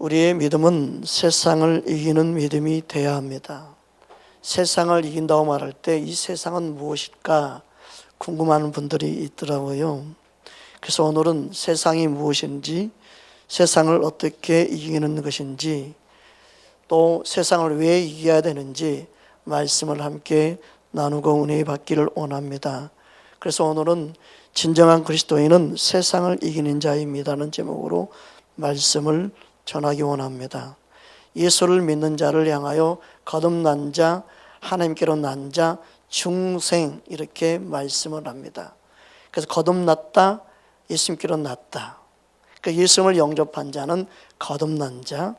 우리의 믿음은 세상을 이기는 믿음이 되어야 합니다. 세상을 이긴다고 말할 때 이 세상은 무엇일까 궁금한 분들이 있더라고요. 그래서 오늘은 세상이 무엇인지, 세상을 어떻게 이기는 것인지, 또 세상을 왜 이겨야 되는지 말씀을 함께 나누고 은혜 받기를 원합니다. 그래서 오늘은 진정한 그리스도인은 세상을 이기는 자입니다는 제목으로 말씀을 전하기 원합니다. 예수를 믿는 자를 향하여 거듭난 자, 하나님께로 난 자, 중생 이렇게 말씀을 합니다. 그래서 거듭났다, 예수님께로 났다. 그러니까 예수님을 영접한 자는 거듭난 자,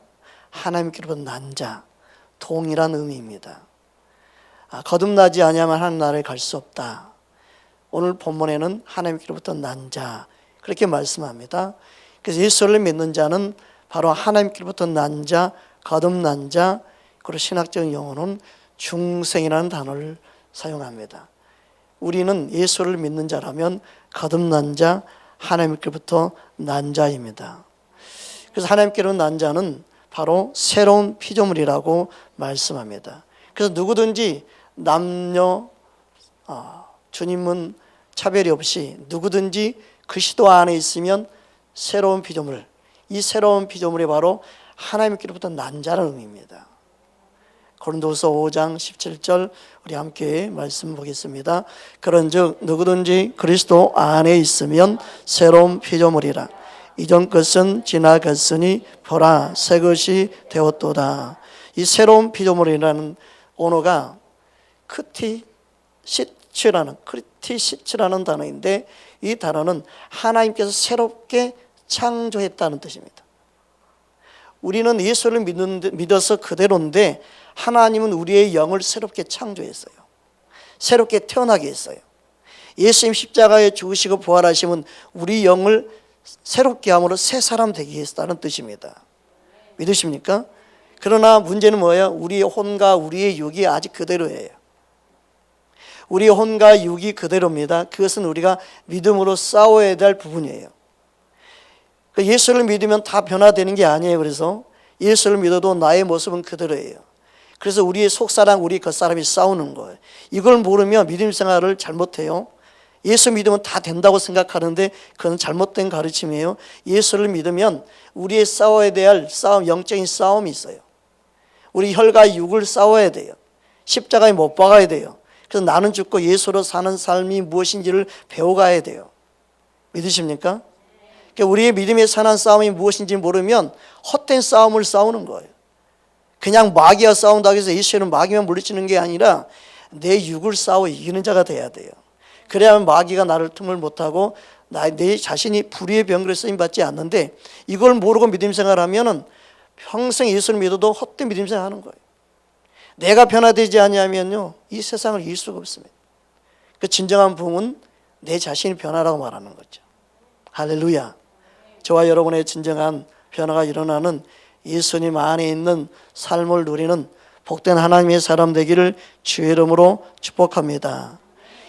하나님께로 난 자, 동일한 의미입니다. 거듭나지 아니하면 하나님 나라에 갈 수 없다. 오늘 본문에는 하나님께로부터 난 자 그렇게 말씀합니다. 그래서 예수를 믿는 자는 바로 하나님께로부터 난 자, 거듭난 자, 그리고 신학적인 용어는 중생이라는 단어를 사용합니다. 우리는 예수를 믿는 자라면 거듭난 자, 하나님께로부터 난 자입니다. 그래서 하나님께로 난 자는 바로 새로운 피조물이라고 말씀합니다. 그래서 누구든지 남녀, 주님은 차별이 없이 누구든지 그리스도 안에 있으면 새로운 피조물, 이 새로운 피조물이 바로 하나님께로부터 난 자라는 의미입니다. 고린도서 5장 17절 우리 함께 말씀 보겠습니다. 그런즉 누구든지 그리스도 안에 있으면 새로운 피조물이라. 이전 것은 지나갔으니 보라 새 것이 되었도다. 이 새로운 피조물이라는 언어가 크티시츠라는 단어인데, 이 단어는 하나님께서 새롭게 창조했다는 뜻입니다. 우리는 예수를 믿어서 그대로인데 하나님은 우리의 영을 새롭게 창조했어요. 새롭게 태어나게 했어요. 예수님 십자가에 죽으시고 부활하심은 우리 영을 새롭게 함으로 새 사람 되게 했다는 뜻입니다. 믿으십니까? 그러나 문제는 뭐예요? 우리의 혼과 우리의 육이 아직 그대로예요. 우리의 혼과 육이 그대로입니다. 그것은 우리가 믿음으로 싸워야 될 부분이에요. 예수를 믿으면 다 변화되는 게 아니에요. 그래서 예수를 믿어도 나의 모습은 그대로예요. 그래서 우리의 속사람, 우리 겉사람이 싸우는 거예요. 이걸 모르면 믿음 생활을 잘못해요. 예수 믿으면 다 된다고 생각하는데 그건 잘못된 가르침이에요. 예수를 믿으면 우리의 싸워야 될 싸움, 영적인 싸움이 있어요. 우리 혈과 육을 싸워야 돼요. 십자가에 못 박아야 돼요. 그래서 나는 죽고 예수로 사는 삶이 무엇인지를 배워가야 돼요. 믿으십니까? 그러니까 우리의 믿음의 선한 싸움이 무엇인지 모르면 헛된 싸움을 싸우는 거예요. 그냥 마귀와 싸운다고 해서 예수는 마귀만 물리치는 게 아니라 내 육을 싸워 이기는 자가 돼야 돼요. 그래야만 마귀가 나를 틈을 못하고 내 자신이 불의의 병으로 쓰임받지 않는데, 이걸 모르고 믿음 생활하면 평생 예수를 믿어도 헛된 믿음 생활하는 거예요. 내가 변화되지 않으면요 이 세상을 이길 수가 없습니다. 그 진정한 부흥은 내 자신이 변화라고 말하는 거죠. 할렐루야. 저와 여러분의 진정한 변화가 일어나는 예수님 안에 있는 삶을 누리는 복된 하나님의 사람 되기를 주의 이름으로 축복합니다.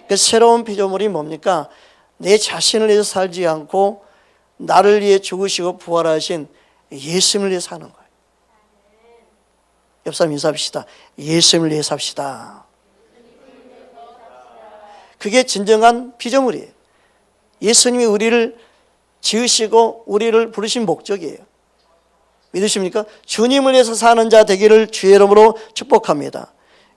그 새로운 피조물이 뭡니까? 내 자신을 위해서 살지 않고 나를 위해 죽으시고 부활하신 예수님을 위해 사는 거예요. 옆 사람 인사합시다. 예수님을 위해 삽시다. 그게 진정한 피조물이에요. 예수님이 우리를 지으시고 우리를 부르신 목적이에요. 믿으십니까? 주님을 위해서 사는 자 되기를 주의 이름으로 축복합니다.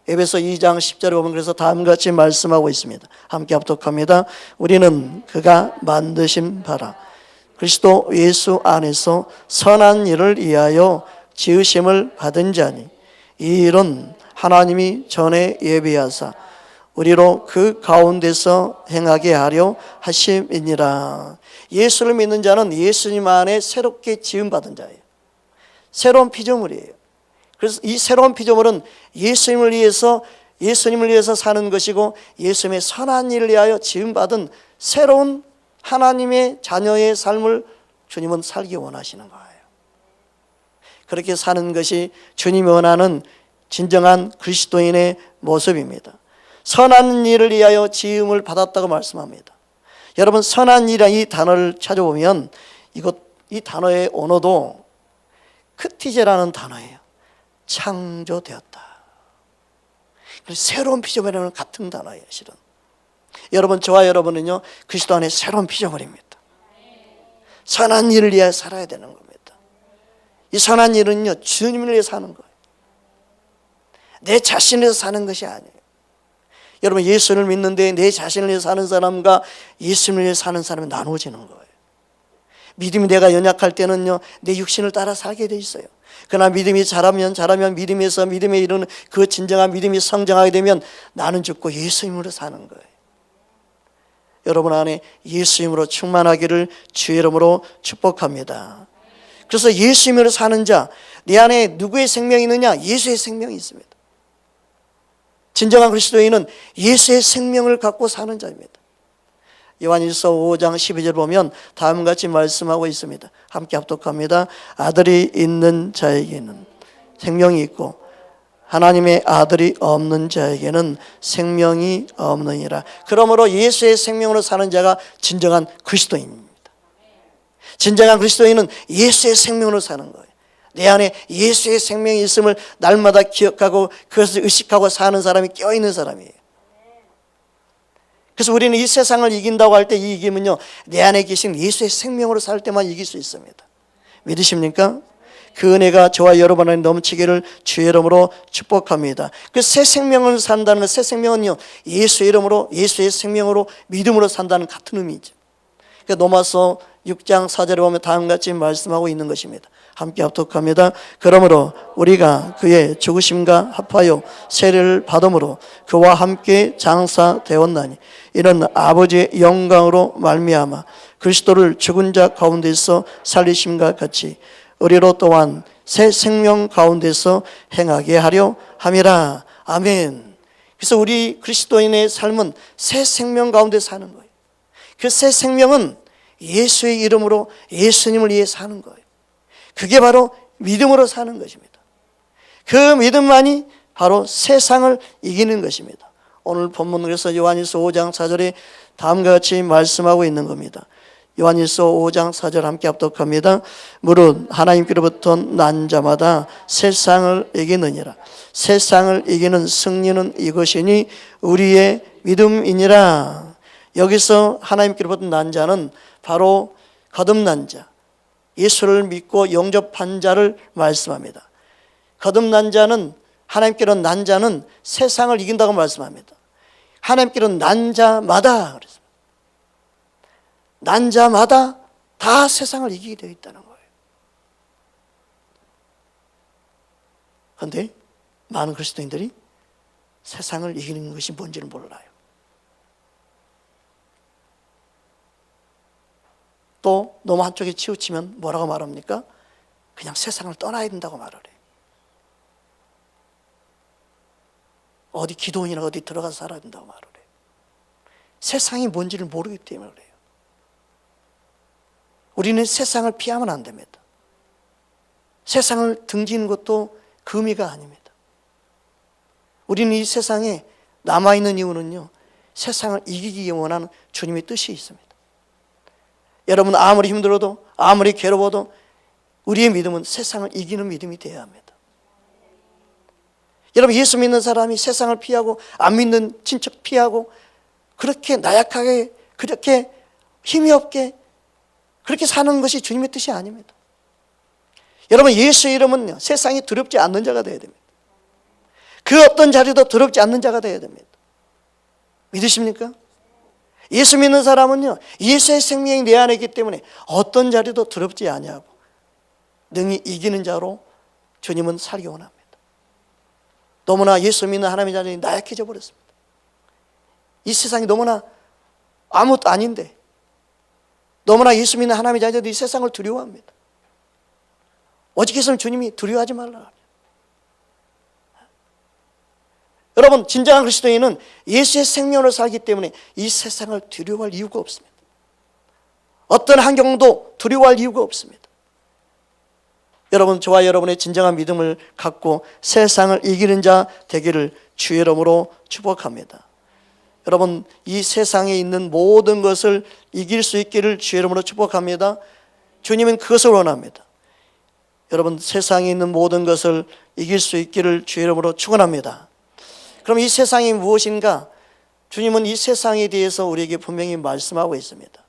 에베소 2장 10절에 보면 그래서 다음같이 말씀하고 있습니다. 함께 합독합니다. 우리는 그가 만드신 바라 그리스도 예수 안에서 선한 일을 위하여 지으심을 받은 자니, 이 일은 하나님이 전에 예비하사 우리로 그 가운데서 행하게 하려 하심이니라. 예수를 믿는 자는 예수님 안에 새롭게 지음받은 자예요. 새로운 피조물이에요. 그래서 이 새로운 피조물은 예수님을 위해서 사는 것이고, 예수님의 선한 일을 위하여 지음받은 새로운 하나님의 자녀의 삶을 주님은 살기 원하시는 거예요. 그렇게 사는 것이 주님이 원하는 진정한 그리스도인의 모습입니다. 선한 일을 위하여 지음을 받았다고 말씀합니다. 여러분, 선한 일이라는 이 단어를 찾아보면 이 단어의 언어도 크티제라는 단어예요. 창조되었다. 새로운 피조물이라는 같은 단어예요. 실은 여러분, 저와 여러분은요 그리스도 안에 새로운 피조물입니다. 선한 일을 위해 살아야 되는 겁니다. 이 선한 일은요 주님을 위해 사는 거예요. 내 자신을 위해서 사는 것이 아니에요. 여러분, 예수를 믿는데 내 자신을 위해 사는 사람과 예수를 위해 사는 사람이 나눠지는 거예요. 믿음이 내가 연약할 때는요 내 육신을 따라 살게 돼 있어요. 그러나 믿음이 자라면 믿음에서 믿음에 이르는 그 진정한 믿음이 성장하게 되면 나는 죽고 예수님으로 사는 거예요. 여러분 안에 예수님으로 충만하기를 주의 이름으로 축복합니다. 그래서 예수님으로 사는 자, 내 안에 누구의 생명이 있느냐? 예수의 생명이 있습니다. 진정한 그리스도인은 예수의 생명을 갖고 사는 자입니다. 요한일서 5장 12절 보면 다음과 같이 말씀하고 있습니다. 함께 합독합니다. 아들이 있는 자에게는 생명이 있고 하나님의 아들이 없는 자에게는 생명이 없느니라. 그러므로 예수의 생명으로 사는 자가 진정한 그리스도인입니다. 진정한 그리스도인은 예수의 생명으로 사는 거예요. 내 안에 예수의 생명이 있음을 날마다 기억하고 그것을 의식하고 사는 사람이 껴있는 사람이에요. 그래서 우리는 이 세상을 이긴다고 할 때 이 이김은요 내 안에 계신 예수의 생명으로 살 때만 이길 수 있습니다. 믿으십니까? 그 은혜가 저와 여러분 안에 넘치기를 주의 이름으로 축복합니다. 그 새 생명을 산다는 새 생명은요 예수의 이름으로, 예수의 생명으로, 믿음으로 산다는 같은 의미죠. 그러니까 로마서 6장 4절에 보면 다음과 같이 말씀하고 있는 것입니다. 함께 합독합니다. 그러므로 우리가 그의 죽으심과 합하여 세례를 받음으로 그와 함께 장사되었나니 이는 아버지의 영광으로 말미암아 그리스도를 죽은 자 가운데서 살리심과 같이 우리로 또한 새 생명 가운데서 행하게 하려 함이라. 아멘. 그래서 우리 그리스도인의 삶은 새 생명 가운데 사는 거예요. 그 새 생명은 예수의 이름으로 예수님을 위해 사는 거예요. 그게 바로 믿음으로 사는 것입니다. 그 믿음만이 바로 세상을 이기는 것입니다. 오늘 본문 그래서 요한일서 5장 4절에 다음과 같이 말씀하고 있는 겁니다. 요한일서 5장 4절 함께 합독합니다. 무릇 하나님께로부터 난 자마다 세상을 이기느니라. 세상을 이기는 승리는 이것이니 우리의 믿음이니라. 여기서 하나님께로부터 난 자는 바로 거듭난 자, 예수를 믿고 영접한 자를 말씀합니다. 거듭난 자는, 하나님께로 난 자는 세상을 이긴다고 말씀합니다. 하나님께로 난 자마다 그랬습니다. 난 자마다 다 세상을 이기게 되어 있다는 거예요. 그런데 많은 그리스도인들이 세상을 이기는 것이 뭔지를 몰라요. 또 너무 한쪽에 치우치면 뭐라고 말합니까? 그냥 세상을 떠나야 된다고 말을 해요. 어디 기도원이나 어디 들어가서 살아야 된다고 말을 해요. 세상이 뭔지를 모르기 때문에 그래요. 우리는 세상을 피하면 안 됩니다. 세상을 등지는 것도 그 의미가 아닙니다. 우리는 이 세상에 남아있는 이유는요, 세상을 이기기 원하는 주님의 뜻이 있습니다. 여러분 아무리 힘들어도 아무리 괴로워도 우리의 믿음은 세상을 이기는 믿음이 되어야 합니다. 여러분 예수 믿는 사람이 세상을 피하고 안 믿는 친척 피하고 그렇게 나약하게 그렇게 힘이 없게 그렇게 사는 것이 주님의 뜻이 아닙니다. 여러분 예수의 이름은 세상이 두렵지 않는 자가 되어야 됩니다. 그 어떤 자리도 두렵지 않는 자가 되어야 됩니다. 믿으십니까? 예수 믿는 사람은요 예수의 생명이 내 안에 있기 때문에 어떤 자리도 두렵지 아니하고 능히 이기는 자로 주님은 살기 원합니다. 너무나 예수 믿는 하나님의 자녀이 나약해져 버렸습니다. 이 세상이 너무나 아무것도 아닌데 너무나 예수 믿는 하나님의 자녀들이 세상을 두려워합니다. 오직해서는 주님이 두려워하지 말라. 여러분 진정한 그리스도인은 예수의 생명으로 살기 때문에 이 세상을 두려워할 이유가 없습니다. 어떤 환경도 두려워할 이유가 없습니다. 여러분 저와 여러분의 진정한 믿음을 갖고 세상을 이기는 자 되기를 주의 이름으로 축복합니다. 여러분 이 세상에 있는 모든 것을 이길 수 있기를 주의 이름으로 축복합니다. 주님은 그것을 원합니다. 여러분, 세상에 있는 모든 것을 이길 수 있기를 주의 이름으로 축원합니다. 그럼 이 세상이 무엇인가? 주님은 이 세상에 대해서 우리에게 분명히 말씀하고 있습니다.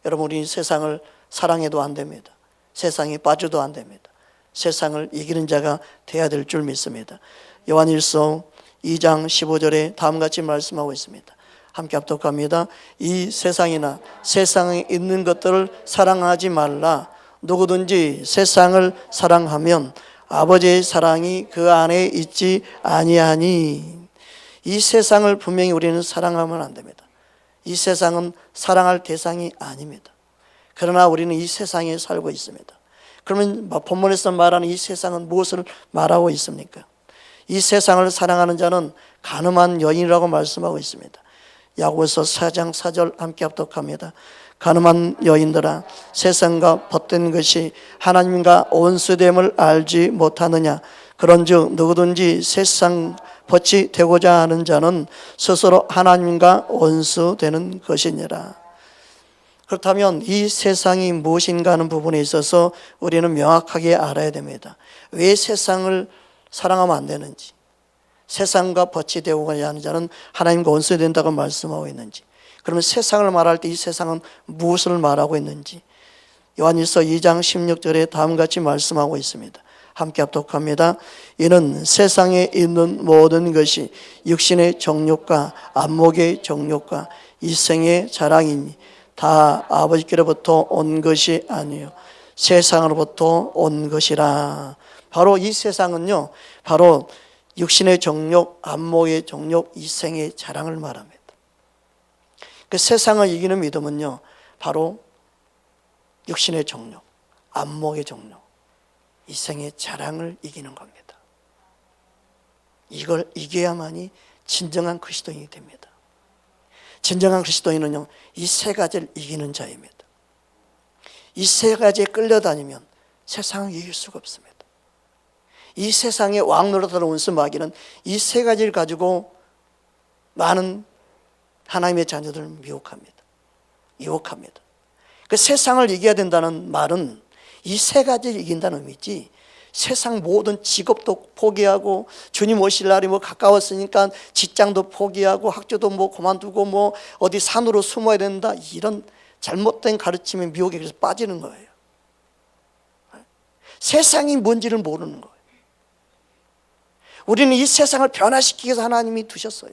여러분, 우리 세상을 사랑해도 안 됩니다. 세상에 빠져도 안 됩니다. 세상을 이기는 자가 되어야 될 줄 믿습니다. 요한일서 2장 15절에 다음같이 말씀하고 있습니다. 함께 합독합니다. 이 세상이나 세상에 있는 것들을 사랑하지 말라. 누구든지 세상을 사랑하면 아버지의 사랑이 그 안에 있지 아니하니. 이 세상을 분명히 우리는 사랑하면 안 됩니다. 이 세상은 사랑할 대상이 아닙니다. 그러나 우리는 이 세상에 살고 있습니다. 그러면 본문에서 말하는 이 세상은 무엇을 말하고 있습니까? 이 세상을 사랑하는 자는 간음한 여인이라고 말씀하고 있습니다. 야고보서 4장 4절 함께 합독합니다. 간음한 여인들아, 세상과 벗된 것이 하나님과 원수됨을 알지 못하느냐? 그런즉 누구든지 세상 벗이 되고자 하는 자는 스스로 하나님과 원수되는 것이니라. 그렇다면 이 세상이 무엇인가 하는 부분에 있어서 우리는 명확하게 알아야 됩니다. 왜 세상을 사랑하면 안 되는지, 세상과 벗이 되고자 하는 자는 하나님과 원수가 된다고 말씀하고 있는지, 그러면 세상을 말할 때 이 세상은 무엇을 말하고 있는지 요한일서 2장 16절에 다음같이 말씀하고 있습니다. 함께 합독합니다. 이는 세상에 있는 모든 것이 육신의 정욕과 안목의 정욕과 이생의 자랑이니 다 아버지께로부터 온 것이 아니요 세상으로부터 온 것이라. 바로 이 세상은요, 바로 육신의 정욕, 안목의 정욕, 이생의 자랑을 말합니다. 그 세상을 이기는 믿음은요, 바로 육신의 정욕, 안목의 정욕, 이생의 자랑을 이기는 겁니다. 이걸 이겨야만이 진정한 그리스도인이 됩니다. 진정한 그리스도인은요, 이 세 가지를 이기는 자입니다. 이 세 가지에 끌려다니면 세상을 이길 수가 없습니다. 이 세상의 왕노릇하는 원수 마귀는 이 세 가지를 가지고 많은 하나님의 자녀들을 미혹합니다. 유혹합니다. 그 세상을 이겨야 된다는 말은 이 세 가지를 이긴다는 의미지, 세상 모든 직업도 포기하고 주님 오실 날이 가까웠으니까 직장도 포기하고 학교도 그만두고 어디 산으로 숨어야 된다, 이런 잘못된 가르침에 미혹에 그래서 빠지는 거예요. 세상이 뭔지를 모르는 거예요. 우리는 이 세상을 변화시키기 위해서 하나님이 두셨어요.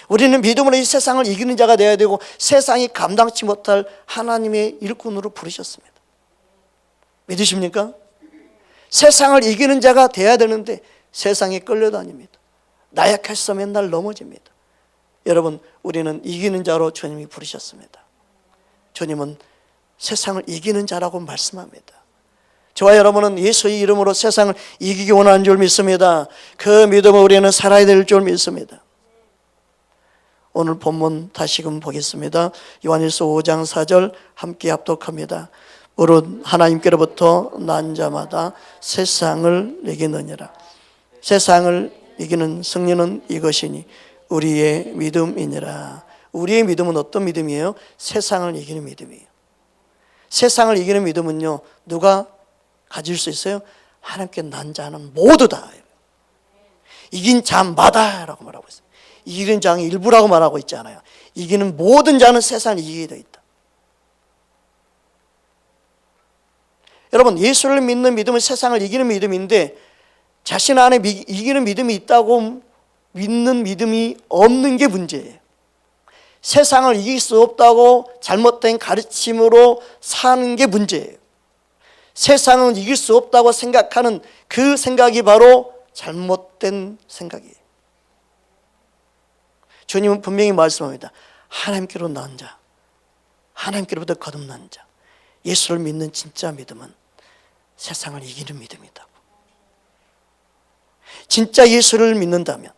우리는 믿음으로 이 세상을 이기는 자가 되어야 되고 세상이 감당치 못할 하나님의 일꾼으로 부르셨습니다. 믿으십니까? 세상을 이기는 자가 되어야 되는데 세상에 끌려다닙니다. 나약해서 맨날 넘어집니다. 여러분, 우리는 이기는 자로 주님이 부르셨습니다. 주님은 세상을 이기는 자라고 말씀합니다. 저와 여러분은 예수의 이름으로 세상을 이기기 원하는 줄 믿습니다. 그 믿음을 우리는 살아야 될 줄 믿습니다. 오늘 본문 다시금 보겠습니다. 요한일서 5장 4절 함께 합독합니다. 무릇 하나님께로부터 난 자마다 세상을 이기느니라. 세상을 이기는 승리는 이것이니 우리의 믿음이니라. 우리의 믿음은 어떤 믿음이에요? 세상을 이기는 믿음이에요. 세상을 이기는 믿음은요, 누가 가질 수 있어요? 하나님께 난 자는 모두 다 이긴 자마다 라고 말하고 있어요. 이기는 자는 일부라고 말하고 있지 않아요. 이기는 모든 자는 세상을 이기게 되어 있다. 여러분, 예수를 믿는 믿음은 세상을 이기는 믿음인데 자신 안에 이기는 믿음이 있다고 믿는 믿음이 없는 게 문제예요. 세상을 이길 수 없다고 잘못된 가르침으로 사는 게 문제예요. 세상은 이길 수 없다고 생각하는 그 생각이 바로 잘못된 생각이에요. 주님은 분명히 말씀합니다. 하나님께로 난 자, 하나님께로부터 거듭난 자, 예수를 믿는 진짜 믿음은 세상을 이기는 믿음이다. 진짜 예수를 믿는다면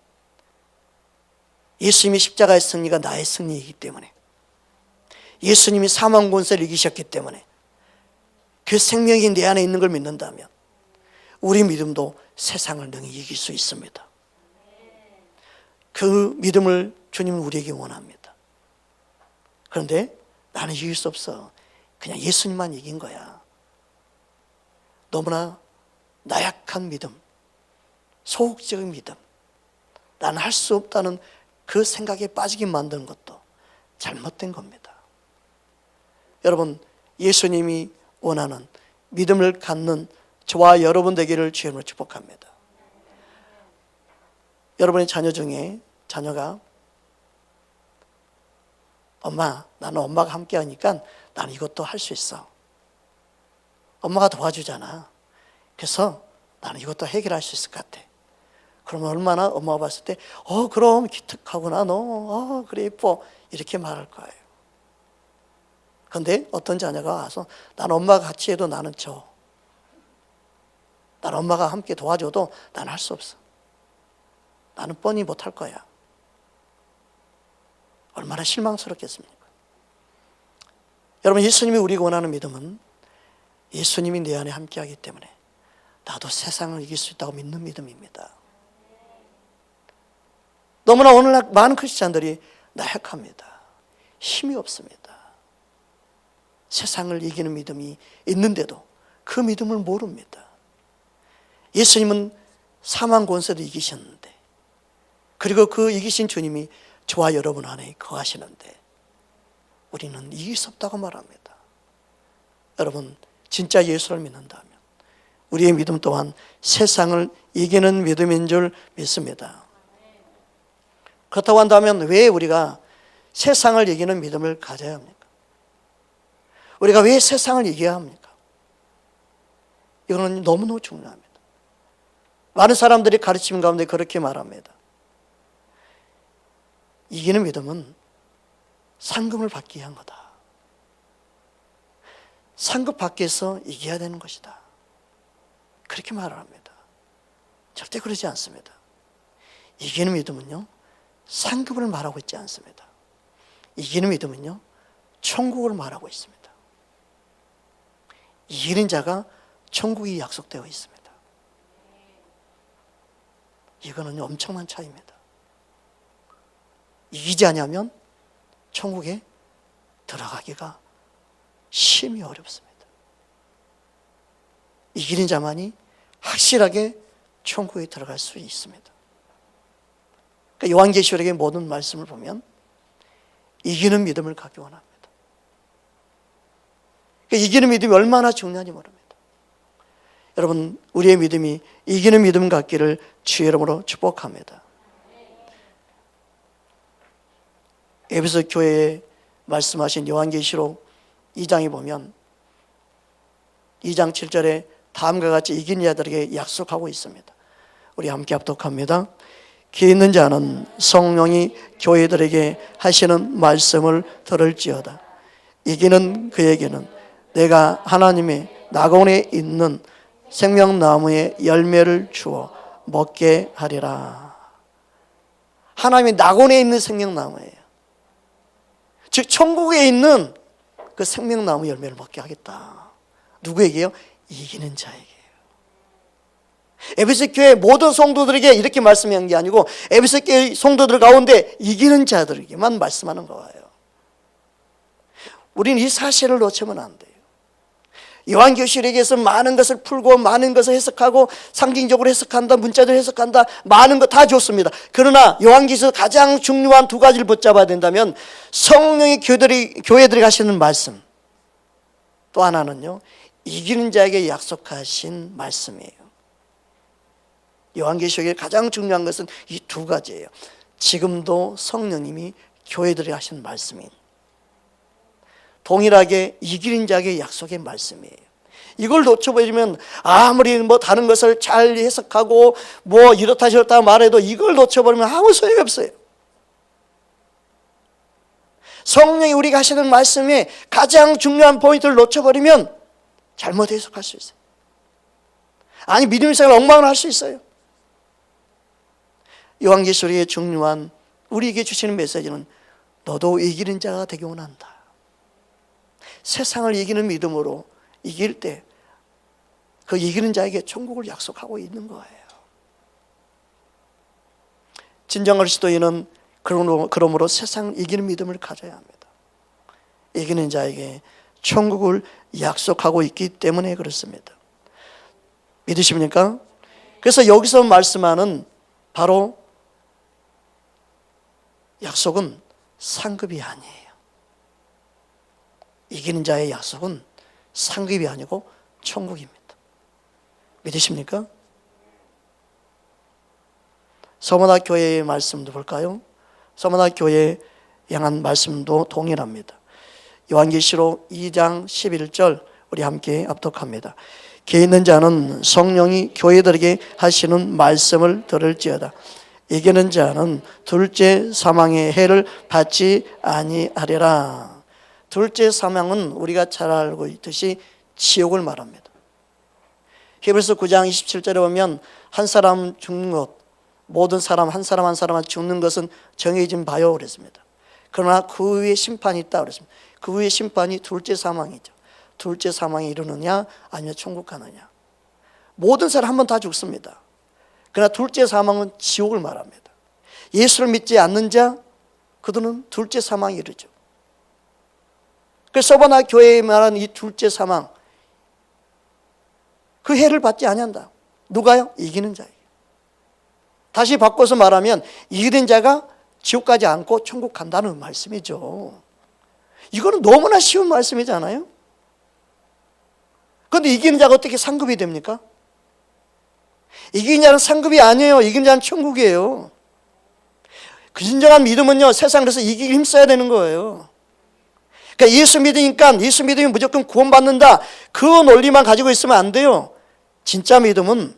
예수님이 십자가의 승리가 나의 승리이기 때문에, 예수님이 사망 권세를 이기셨기 때문에 그 생명이 내 안에 있는 걸 믿는다면 우리 믿음도 세상을 능히 이길 수 있습니다. 그 믿음을 주님은 우리에게 원합니다. 그런데 나는 이길 수 없어. 그냥 예수님만 이긴 거야. 너무나 나약한 믿음, 소극적인 믿음, 나는 할 수 없다는 그 생각에 빠지게 만드는 것도 잘못된 겁니다. 여러분, 예수님이 원하는 믿음을 갖는 저와 여러분 되기를 주님으로 축복합니다. 여러분의 자녀 중에 자녀가 엄마, 나는 엄마가 함께 하니까 나는 이것도 할 수 있어. 엄마가 도와주잖아. 그래서 나는 이것도 해결할 수 있을 것 같아. 그러면 얼마나 엄마가 봤을 때 그럼 기특하구나 너. 그래 이뻐. 이렇게 말할 거예요. 그런데 어떤 자녀가 와서 나는 엄마가 같이 해도 나는 나는 엄마가 함께 도와줘도 나는 할 수 없어. 나는 뻔히 못할 거야. 얼마나 실망스럽겠습니까? 여러분, 예수님이 우리가 원하는 믿음은 예수님이 내 안에 함께하기 때문에 나도 세상을 이길 수 있다고 믿는 믿음입니다. 너무나 오늘날 많은 크리스찬들이 나약합니다. 힘이 없습니다. 세상을 이기는 믿음이 있는데도 그 믿음을 모릅니다. 예수님은 사망 권세도 이기셨는데, 그리고 그 이기신 주님이 저와 여러분 안에 거하시는데 우리는 이길 수 없다고 말합니다. 여러분, 진짜 예수를 믿는다면 우리의 믿음 또한 세상을 이기는 믿음인 줄 믿습니다. 그렇다고 한다면 왜 우리가 세상을 이기는 믿음을 가져야 합니까? 우리가 왜 세상을 이겨야 합니까? 이거는 너무너무 중요합니다. 많은 사람들이 가르침 가운데 그렇게 말합니다. 이기는 믿음은 상급을 받기 위한 거다. 상급 받기 위해서 이겨야 되는 것이다. 그렇게 말을 합니다. 절대 그러지 않습니다. 이기는 믿음은요, 상급을 말하고 있지 않습니다. 이기는 믿음은요, 천국을 말하고 있습니다. 이기는 자가 천국이 약속되어 있습니다. 이거는 엄청난 차이입니다. 이기지 않으면 천국에 들어가기가 심히 어렵습니다. 이기는 자만이 확실하게 천국에 들어갈 수 있습니다. 그러니까 요한계시록의 모든 말씀을 보면 이기는 믿음을 갖기 원합니다. 그러니까 이기는 믿음이 얼마나 중요한지 모릅니다. 여러분, 우리의 믿음이 이기는 믿음 갖기를 주의 이름으로 축복합니다. 에베소 교회에 말씀하신 요한계시록 2장에 보면 2장 7절에 다음과 같이 이긴 자들에게 약속하고 있습니다. 우리 함께 합독합니다. 귀 있는 자는 성령이 교회들에게 하시는 말씀을 들을지어다. 이기는 그에게는 내가 하나님의 낙원에 있는 생명나무의 열매를 주어 먹게 하리라. 하나님의 낙원에 있는 생명나무예요. 즉 천국에 있는 그 생명나무 열매를 먹게 하겠다. 누구에게요? 이기는 자에게요. 에베소 교회 모든 성도들에게 이렇게 말씀한 게 아니고 에베소 교회 성도들 가운데 이기는 자들에게만 말씀하는 거예요. 우리는 이 사실을 놓치면 안 돼요. 요한계시록에서 많은 것을 풀고 많은 것을 해석하고 상징적으로 해석한다, 문자적으로 해석한다, 많은 것 다 좋습니다. 그러나 요한계시록 가장 중요한 두 가지를 붙잡아야 된다면 성령의 교회들이 하시는 말씀, 또 하나는요, 이기는 자에게 약속하신 말씀이에요. 요한계시록의 가장 중요한 것은 이 두 가지예요. 지금도 성령님이 교회들이 하신 말씀이 동일하게 이기는 자에게 약속의 말씀이에요. 이걸 놓쳐버리면 아무리 다른 것을 잘 해석하고 이렇다 저렇다 말해도 이걸 놓쳐버리면 아무 소용이 없어요. 성령이 우리가 하시는 말씀에 가장 중요한 포인트를 놓쳐버리면 잘못 해석할 수 있어요. 아니, 믿음의 생활을 엉망을 할 수 있어요. 요한계시록의 중요한 우리에게 주시는 메시지는 너도 이기는 자가 되기 원한다. 세상을 이기는 믿음으로 이길 때 그 이기는 자에게 천국을 약속하고 있는 거예요. 진정 그리스도인은 그러므로 세상을 이기는 믿음을 가져야 합니다. 이기는 자에게 천국을 약속하고 있기 때문에 그렇습니다. 믿으십니까? 그래서 여기서 말씀하는 바로 약속은 상급이 아니에요. 이기는 자의 약속은 상급이 아니고 천국입니다. 믿으십니까? 서머나 교회의 말씀도 볼까요? 서머나 교회에 향한 말씀도 동일합니다. 요한계시록 2장 11절 우리 함께 합독합니다. 계 있는 자는 성령이 교회들에게 하시는 말씀을 들을지어다. 이기는 자는 둘째 사망의 해를 받지 아니하리라. 둘째 사망은 우리가 잘 알고 있듯이 지옥을 말합니다. 히브리서 9장 27절에 보면 한 사람 죽는 것, 모든 사람 한 사람 한 사람 죽는 것은 정해진 바요 그랬습니다. 그러나 그 후에 심판이 있다 그랬습니다. 그 후에 심판이 둘째 사망이죠. 둘째 사망에 이르느냐 아니면 천국 가느냐. 모든 사람 한 번 다 죽습니다. 그러나 둘째 사망은 지옥을 말합니다. 예수를 믿지 않는 자 그들은 둘째 사망에 이르죠. 그래서 서바나 교회에 말한 이 둘째 사망, 그 해를 받지 아니한다. 누가요? 이기는 자예요. 다시 바꿔서 말하면 이기는 자가 지옥 가지 않고 천국 간다는 말씀이죠. 이거는 너무나 쉬운 말씀이잖아요. 그런데 이기는 자가 어떻게 상급이 됩니까? 이기는 자는 상급이 아니에요. 이기는 자는 천국이에요. 그 진정한 믿음은요, 세상에서 이기기 힘써야 되는 거예요. 그러니까 예수 믿으니까 예수 믿으면 무조건 구원받는다, 그 논리만 가지고 있으면 안 돼요. 진짜 믿음은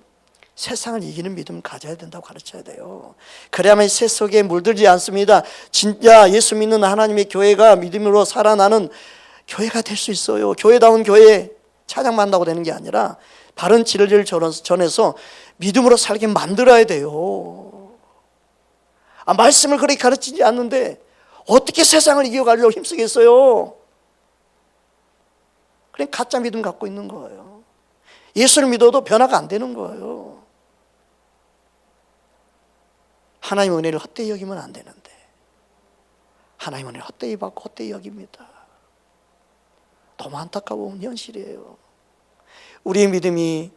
세상을 이기는 믿음을 가져야 된다고 가르쳐야 돼요. 그래야만 새 속에 물들지 않습니다. 진짜 예수 믿는 하나님의 교회가 믿음으로 살아나는 교회가 될 수 있어요. 교회다운 교회 찬양만 한다고 되는 게 아니라 바른 진리를 전해서 믿음으로 살게 만들어야 돼요. 말씀을 그렇게 가르치지 않는데 어떻게 세상을 이겨가려고 힘쓰겠어요? 그냥 가짜 믿음 갖고 있는 거예요. 예수를 믿어도 변화가 안 되는 거예요. 하나님의 은혜를 헛되이 여기면 안 되는데 하나님의 은혜를 헛되이 받고 헛되이 여깁니다. 너무 안타까운 현실이에요. 우리의 믿음이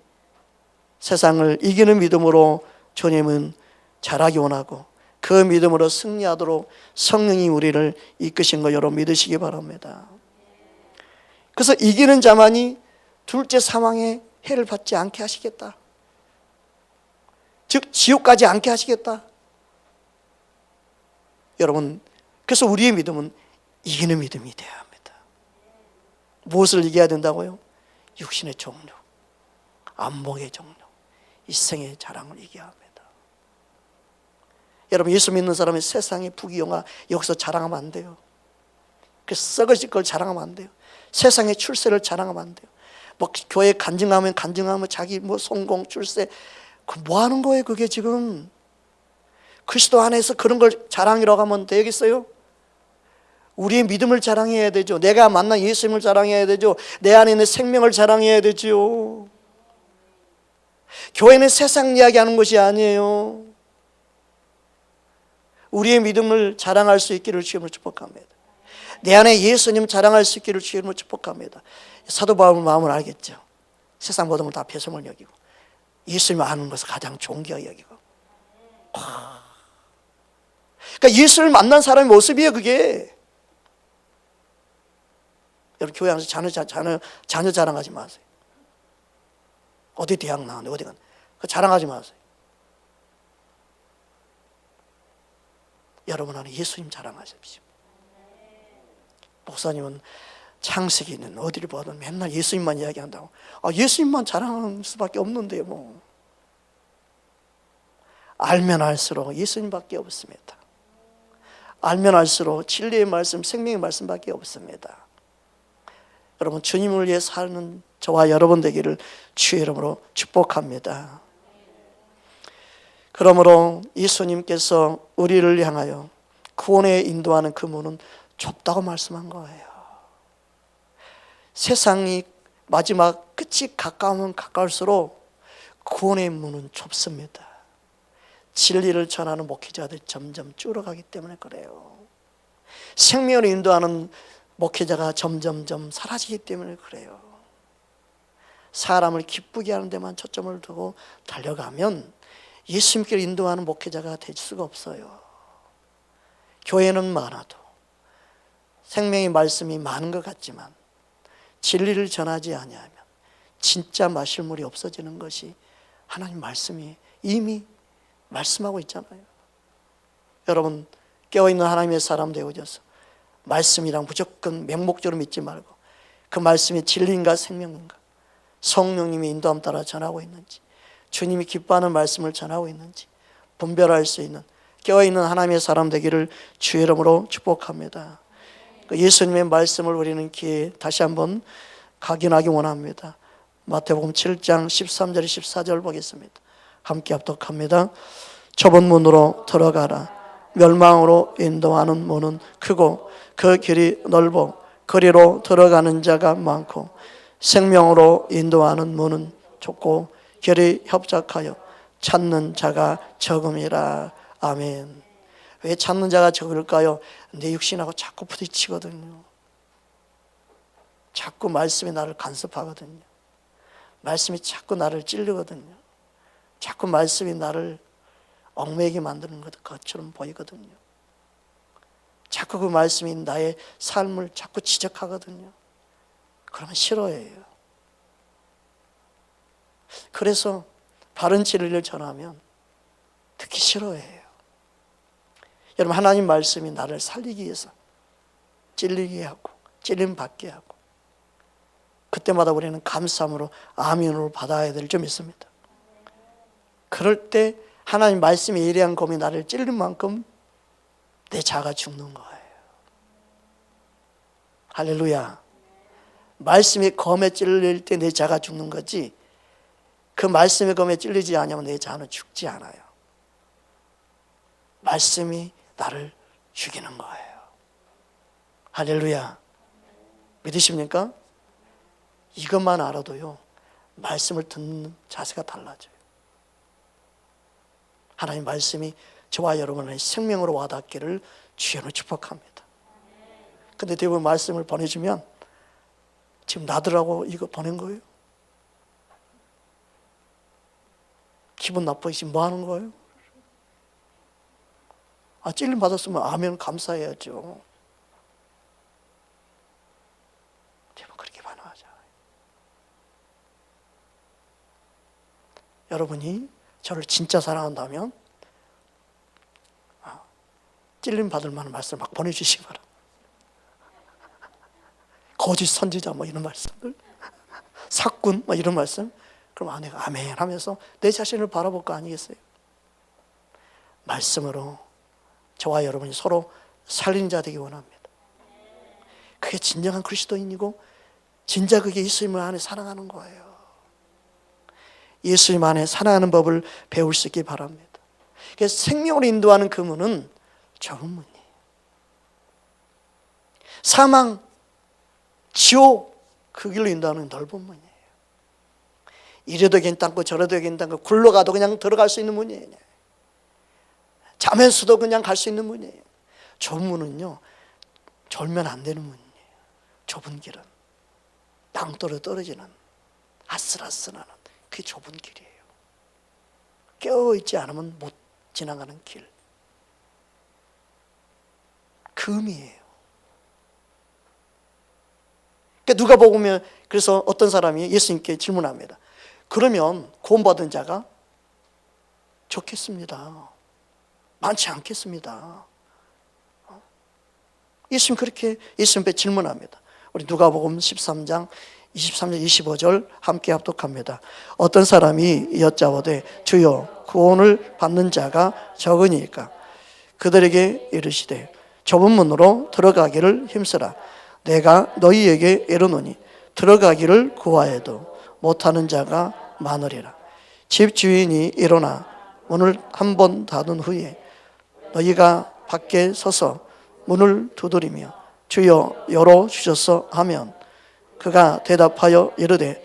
세상을 이기는 믿음으로 주님은 자라기 원하고 그 믿음으로 승리하도록 성령이 우리를 이끄신 거 여러분 믿으시기 바랍니다. 그래서 이기는 자만이 둘째 사망의 해를 받지 않게 하시겠다. 즉 지옥 가지 않게 하시겠다. 여러분, 그래서 우리의 믿음은 이기는 믿음이 되어야 합니다. 무엇을 이겨야 된다고요? 육신의 정욕, 안목의 정욕, 이생의 자랑을 이겨야 합니다. 여러분, 예수 믿는 사람이 세상의 부귀영화 여기서 자랑하면 안 돼요. 그 썩어질 걸 자랑하면 안 돼요. 세상의 출세를 자랑하면 안 돼요. 뭐 교회 간증하면 자기 뭐 성공, 출세, 그 뭐 하는 거예요? 그게 지금 그리스도 안에서 그런 걸 자랑이라고 하면 되겠어요? 우리의 믿음을 자랑해야 되죠. 내가 만난 예수님을 자랑해야 되죠. 내 안에 있는 생명을 자랑해야 되죠. 교회는 세상 이야기하는 것이 아니에요. 우리의 믿음을 자랑할 수 있기를 주님으로 축복합니다. 내 안에 예수님 자랑할 수 있기를 주님으로 축복합니다. 사도 바울 마음을 알겠죠. 세상 모든 걸 다 배송을 여기고 예수님을 아는 것을 가장 존귀하게 여기고. 그러니까 예수를 만난 사람의 모습이에요, 그게. 여러분, 교회 안에서 자녀 자랑하지 마세요. 어디 대학 나왔는데 어디 갔는데 그 자랑하지 마세요. 여러분 안에 예수님 자랑하십시오. 목사님은 창세기 있는 어디를 봐도 맨날 예수님만 이야기한다고. 예수님만 자랑하는 수밖에 없는데요, 뭐. 알면 알수록 예수님밖에 없습니다. 알면 알수록 진리의 말씀, 생명의 말씀밖에 없습니다. 여러분, 주님을 위해 사는 저와 여러분 되기를 주의 이름으로 축복합니다. 그러므로 예수님께서 우리를 향하여 구원에 인도하는 그 문은 좁다고 말씀한 거예요. 세상이 마지막 끝이 가까우면 가까울수록 구원의 문은 좁습니다. 진리를 전하는 목회자들이 점점 줄어가기 때문에 그래요. 생명을 인도하는 목회자가 점점점 사라지기 때문에 그래요. 사람을 기쁘게 하는 데만 초점을 두고 달려가면 예수님께로 인도하는 목회자가 될 수가 없어요. 교회는 많아도, 생명의 말씀이 많은 것 같지만 진리를 전하지 아니하면 진짜 마실 물이 없어지는 것이 하나님 말씀이 이미 말씀하고 있잖아요. 여러분, 깨어있는 하나님의 사람 되어져서 말씀이랑 무조건 맹목적으로 믿지 말고 그 말씀이 진리인가 생명인가, 성령님의 인도함 따라 전하고 있는지, 주님이 기뻐하는 말씀을 전하고 있는지 분별할 수 있는 깨어있는 하나님의 사람 되기를 주의 이름으로 축복합니다. 예수님의 말씀을 우리는 기회에 다시 한번 각인하기 원합니다. 마태복음 7장 13절 14절 보겠습니다. 함께 합독합니다. 좁은 문으로 들어가라. 멸망으로 인도하는 문은 크고 그 길이 넓어 거리로 들어가는 자가 많고 생명으로 인도하는 문은 좁고 길이 협착하여 찾는 자가 적음이라. 아멘. 왜 찾는 자가 적을까요? 내 육신하고 자꾸 부딪히거든요. 자꾸 말씀이 나를 간섭하거든요. 말씀이 자꾸 나를 찌르거든요. 자꾸 말씀이 나를 얽매이게 만드는 것처럼 보이거든요. 자꾸 그 말씀이 나의 삶을 자꾸 지적하거든요. 그러면 싫어해요. 그래서 바른 진리를 전하면 듣기 싫어해요. 여러분, 하나님 말씀이 나를 살리기 위해서 찔리게 하고 찔림 받게 하고 그때마다 우리는 감사함으로 아멘으로 받아야 될 점 있습니다. 그럴 때 하나님 말씀의 예리한 검이 나를 찔린 만큼 내 자가 죽는 거예요. 할렐루야. 말씀이 검에 찔릴 때 내 자가 죽는 거지, 그 말씀의 검에 찔리지 않으면 내 자는 죽지 않아요. 말씀이 나를 죽이는 거예요. 할렐루야. 믿으십니까? 이것만 알아도요, 말씀을 듣는 자세가 달라져요. 하나님 말씀이 저와 여러분의 생명으로 와닿기를 주여로 축복합니다. 근데 대부분 말씀을 보내주면 지금 나더라고 이거 보낸 거예요? 기분 나쁘시 뭐 하는 거예요? 찔림 받았으면 아멘 감사해야죠. 대부분 그렇게 반응하잖아요. 여러분이 저를 진짜 사랑한다면 찔림 받을 만한 말씀 막 보내주시기 바랍니다. 거짓 선지자 뭐 이런 말씀들, 사꾼 뭐 이런 말씀, 그럼 내가 아멘 하면서 내 자신을 바라볼 거 아니겠어요? 말씀으로 저와 여러분이 서로 살린 자 되기 원합니다. 그게 진정한 그리스도인이고 진짜 그게 예수님 안에 사랑하는 거예요. 예수님 안에 사랑하는 법을 배울 수 있기 바랍니다. 그래서 생명으로 인도하는 그 문은 좁은 문이에요. 사망, 지옥, 그 길로 인도하는 넓은 문이에요. 이래도 괜찮고 저래도 괜찮고 굴러가도 그냥 들어갈 수 있는 문이에요. 자면서도 그냥 갈 수 있는 문이에요. 좁은 문은요, 졸면 안 되는 문이에요. 좁은 길은 땅돌에 떨어지는 아슬아슬한 그게 좁은 길이에요. 깨어있지 않으면 못 지나가는 길, 금이에요. 그러니까 누가 보면, 그래서 어떤 사람이 예수님께 질문합니다. 그러면 구원받은 자가 적겠습니다. 많지 않겠습니다. 예수님 그렇게 예수님께 질문합니다. 우리 누가복음 13장 23절 25절 함께 합독합니다. 어떤 사람이 여짜오되 주여 구원을 받는 자가 적으니까 그들에게 이르시되 좁은 문으로 들어가기를 힘쓰라. 내가 너희에게 이르노니 들어가기를 구하여도 못하는 자가 많으리라. 집 주인이 일어나 문을 한 번 닫은 후에 너희가 밖에 서서 문을 두드리며 주여 열어주소서 하면 그가 대답하여 이르되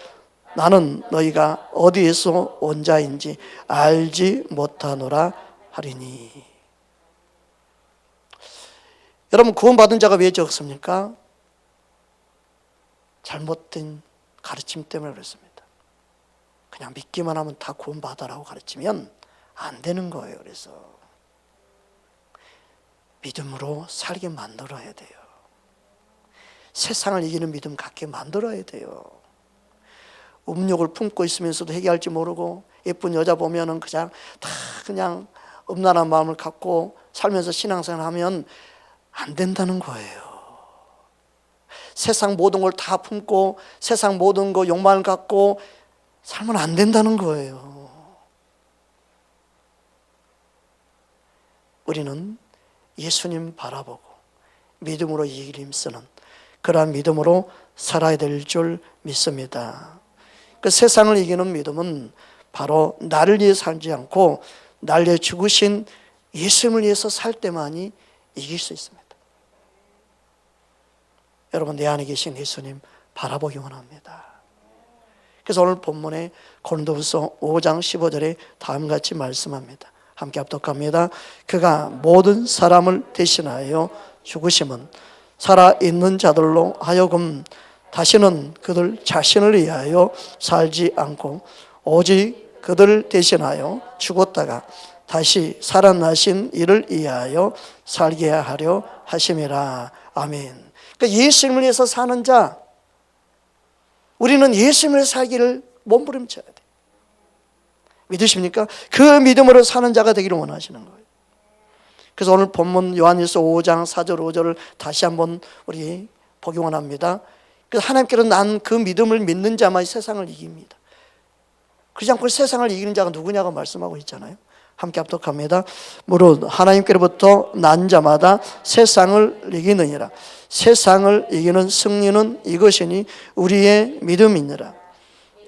나는 너희가 어디에서 온 자인지 알지 못하노라 하리니. 여러분, 구원받은 자가 왜 적습니까? 잘못된 가르침 때문에 그렇습니다. 그냥 믿기만 하면 다 구원받아라고 가르치면 안 되는 거예요. 그래서 믿음으로 살게 만들어야 돼요. 세상을 이기는 믿음 갖게 만들어야 돼요. 음욕을 품고 있으면서도 회개할지 모르고 예쁜 여자 보면은 그냥 음란한 마음을 갖고 살면서 신앙생활 하면 안 된다는 거예요. 세상 모든 걸 다 품고 세상 모든 거 욕망을 갖고 살면 안 된다는 거예요. 우리는 예수님 바라보고 믿음으로 이기를 힘쓰는 그러한 믿음으로 살아야 될 줄 믿습니다. 그 세상을 이기는 믿음은 바로 나를 위해 살지 않고 나를 위해 죽으신 예수님을 위해서 살 때만이 이길 수 있습니다. 여러분, 내 안에 계신 예수님 바라보기 원합니다. 그래서 오늘 본문에 고린도후서 5장 15절에 다음같이 말씀합니다. 함께 합독합니다. 그가 모든 사람을 대신하여 죽으심은 살아있는 자들로 하여금 다시는 그들 자신을 위하여 살지 않고 오직 그들을 대신하여 죽었다가 다시 살아나신 이를 위하여 살게 하려 하심이라. 아멘. 그러니까 예수님을 위해서 사는 자, 우리는 예수님을 살기를 몸부림쳐야 돼. 믿으십니까? 그 믿음으로 사는 자가 되기를 원하시는 거예요. 그래서 오늘 본문 요한일서 5장 4절 5절을 다시 한번 우리 보기 원합니다. 그래서 하나님께로 난 그 믿음을 믿는 자만이 세상을 이깁니다. 그렇지 않고 세상을 이기는 자가 누구냐고 말씀하고 있잖아요. 함께 합독합니다. 무릇 하나님께로부터 난 자마다 세상을 이기느니라. 세상을 이기는 승리는 이것이니 우리의 믿음이니라.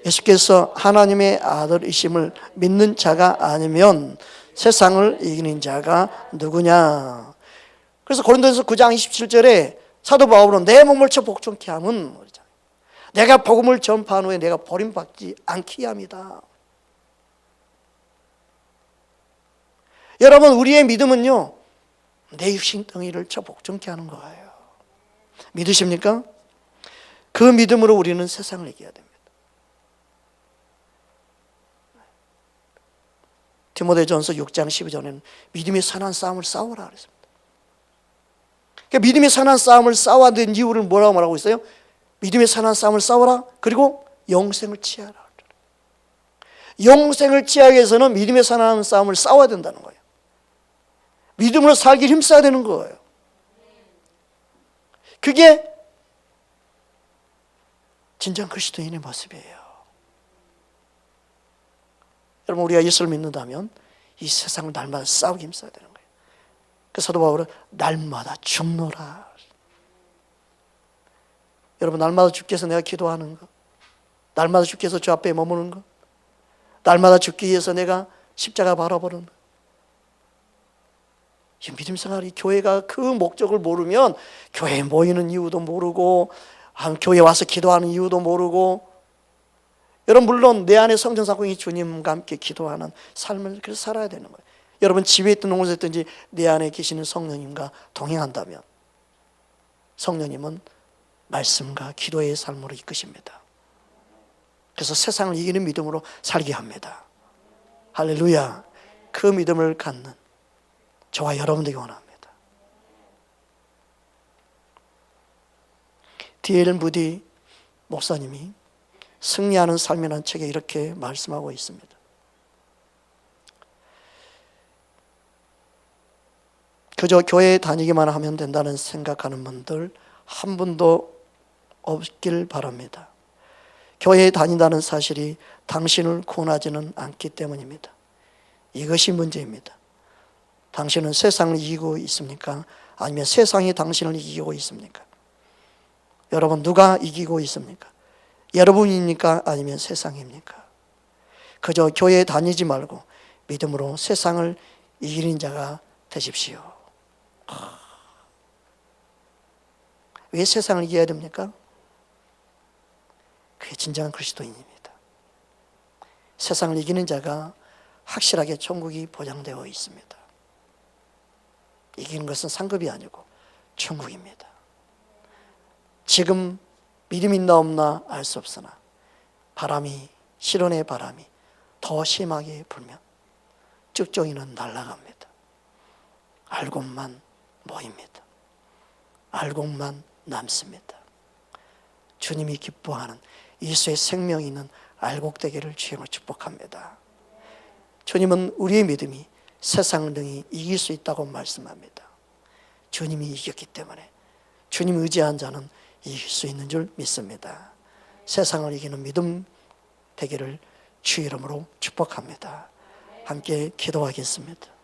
예수께서 하나님의 아들이심을 믿는 자가 아니면 세상을 이기는 자가 누구냐. 그래서 고린도전서 9장 27절에 사도 바울은 내 몸을 쳐 복종케 함은 내가 복음을 전파한 후에 내가 버림받지 않게 합니다. 여러분, 우리의 믿음은요, 내 육신 덩이를 쳐 복종케 하는 거예요. 믿으십니까? 그 믿음으로 우리는 세상을 이겨야 됩니다. 디모데전서 6장 12절에는 믿음의 선한 싸움을 싸우라 그랬습니다. 그러니까 믿음의 선한 싸움을 싸워야 되는 이유를 뭐라고 말하고 있어요? 믿음의 선한 싸움을 싸워라. 그리고 영생을 취하라. 영생을 취하기 위해서는 믿음의 선한 싸움을 싸워야 된다는 거예요. 믿음으로 살기를 힘써야 되는 거예요. 그게 진정 그리스도인의 모습이에요. 여러분, 우리가 예수를 믿는다면 이 세상을 날마다 싸우기 힘써야 되는 거예요. 그 사도 바울은 날마다 죽노라. 여러분, 날마다 주께 위해서 내가 기도하는 거, 날마다 주께 위해서 주 앞에 머무는 거, 날마다 죽기 위해서 내가 십자가 바라보는 거. 이 믿음 생활이, 교회가 그 목적을 모르면 교회에 모이는 이유도 모르고 교회에 와서 기도하는 이유도 모르고, 여러분, 물론 내 안에 성전 상공이 주님과 함께 기도하는 삶을 그래서 살아야 되는 거예요. 여러분, 집에 있든 농구에서 있든지 내 안에 계시는 성령님과 동행한다면 성령님은 말씀과 기도의 삶으로 이끄십니다. 그래서 세상을 이기는 믿음으로 살게 합니다. 할렐루야. 그 믿음을 갖는 저와 여러분들이 원합니다. D.L. 무디 목사님이 승리하는 삶이라는 책에 이렇게 말씀하고 있습니다. 그저 교회에 다니기만 하면 된다는 생각하는 분들 한 분도 없길 바랍니다. 교회에 다닌다는 사실이 당신을 구원하지는 않기 때문입니다. 이것이 문제입니다. 당신은 세상을 이기고 있습니까? 아니면 세상이 당신을 이기고 있습니까? 여러분, 누가 이기고 있습니까? 여러분입니까? 아니면 세상입니까? 그저 교회에 다니지 말고 믿음으로 세상을 이기는 자가 되십시오. 왜 세상을 이겨야 됩니까? 그게 진정한 그리스도인입니다. 세상을 이기는 자가 확실하게 천국이 보장되어 있습니다. 이기는 것은 상급이 아니고 천국입니다. 지금 믿음 있나 없나 알 수 없으나 바람이, 실온의 바람이 더 심하게 불면 쭉정이는 날아갑니다. 알곡만 모입니다. 알곡만 남습니다. 주님이 기뻐하는 이수의 생명이 있는 알곡되기를 주님으로 축복합니다. 주님은 우리의 믿음이 세상을 능히 이길 수 있다고 말씀합니다. 주님이 이겼기 때문에 주님 의지한 자는 이길 수 있는 줄 믿습니다. 세상을 이기는 믿음 되기를 주 이름으로 축복합니다. 함께 기도하겠습니다.